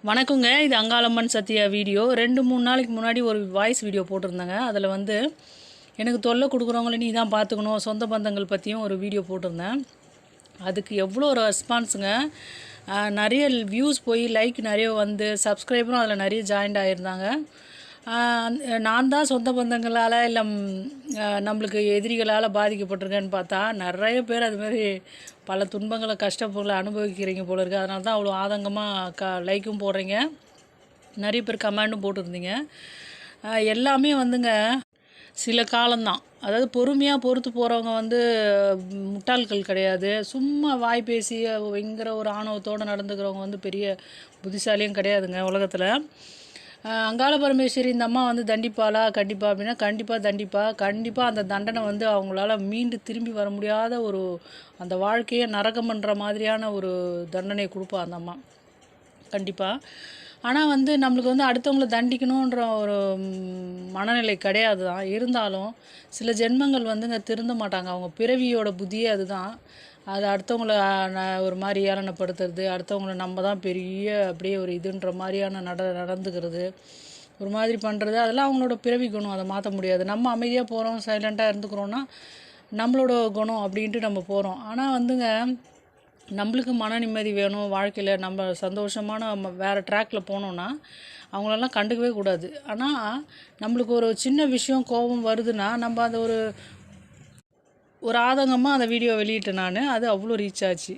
வணக்கங்க. இது அங்காளம்மன் சத்யா வீடியோ. 2, 3 நாளைக்கு முன்னாடி ஒரு வாய்ஸ் வீடியோ போட்டிருந்தேங்க. அதில் வந்து எனக்கு தொல்லை கொடுக்குறவங்கள நீ தான் பார்த்துக்கணும், சொந்த பந்தங்கள் பற்றியும் ஒரு வீடியோ போட்டிருந்தேன். அதுக்கு எவ்வளோ ரெஸ்பான்ஸுங்க. நிறைய வியூஸ் போய் லைக் நிறைய வந்து சப்ஸ்கிரைபரும் அதில் நிறைய ஜாயின்ட் ஆகியிருந்தாங்க. நான் தான் சொந்த பந்தங்களால் இல்லை நம்மளுக்கு எதிரிகளால் பாதிக்கப்பட்டிருக்கேன்னு பார்த்தா நிறைய பேர் அதுமாதிரி பல துன்பங்களை கஷ்டங்களை அனுபவிக்கிறீங்க போல இருக்குது. அதனால தான் அவ்வளோ ஆதங்கமாக லைக்கும் போடுறீங்க, நிறைய பேர் கமெண்டும் போட்டிருந்தீங்க. எல்லாமே வந்துங்க சில காலம்தான். அதாவது பொறுமையாக பொறுத்து போகிறவங்க வந்து முட்டாள்கள் கிடையாது. சும்மா வாய் பேசி பயங்கர ஒரு ஆணவத்தோடு நடந்துக்கிறவங்க வந்து பெரிய புத்திசாலியும் கிடையாதுங்க உலகத்தில். அங்காள பரமேஸ்வரி இந்த அம்மா வந்து தண்டிப்பாளா கண்டிப்பாக அப்படின்னா கண்டிப்பாக அந்த தண்டனை வந்து அவங்களால மீண்டு திரும்பி வர முடியாத ஒரு அந்த வாழ்க்கையை நரகம் பண்ணுற மாதிரியான ஒரு தண்டனை கொடுப்பா அந்த அம்மா கண்டிப்பாக. ஆனால் வந்து நம்மளுக்கு வந்து அடுத்தவங்களை தண்டிக்கணுன்ற ஒரு மனநிலை கிடையாது தான். இருந்தாலும் சில ஜென்மங்கள் வந்துங்க திருந்த மாட்டாங்க. அவங்க பிறவியோட புத்தியே அதுதான். அது அடுத்தவங்கள ஒரு மாதிரி ஏளனப்படுத்துறது, அடுத்தவங்கள நம்ம தான் பெரிய அப்படியே ஒரு இதுன்ற மாதிரியான நடந்துக்கிறது, ஒரு மாதிரி பண்ணுறது, அதெல்லாம் அவங்களோட பிறவி குணம். அதை மாற்ற முடியாது. நம்ம அமைதியாக போகிறோம், சைலண்ட்டாக இருந்துக்கிறோன்னா நம்மளோட குணம் அப்படின்ட்டு நம்ம போகிறோம். ஆனால் வந்துங்க நம்மளுக்கு மன நிம்மதி வேணும், வாழ்க்கையில் நம்ம சந்தோஷமான வேறு ட்ராக்கில் போனோன்னா அவங்களெல்லாம் கண்டுக்கவே கூடாது. ஆனால் நம்மளுக்கு ஒரு சின்ன விஷயம் கோபம் வருதுன்னா நம்ம அதை ஒரு ஆதங்கமாக அந்த வீடியோ வெளியிட்டேன் நான். அது அவ்வளோ ரீச் ஆச்சு.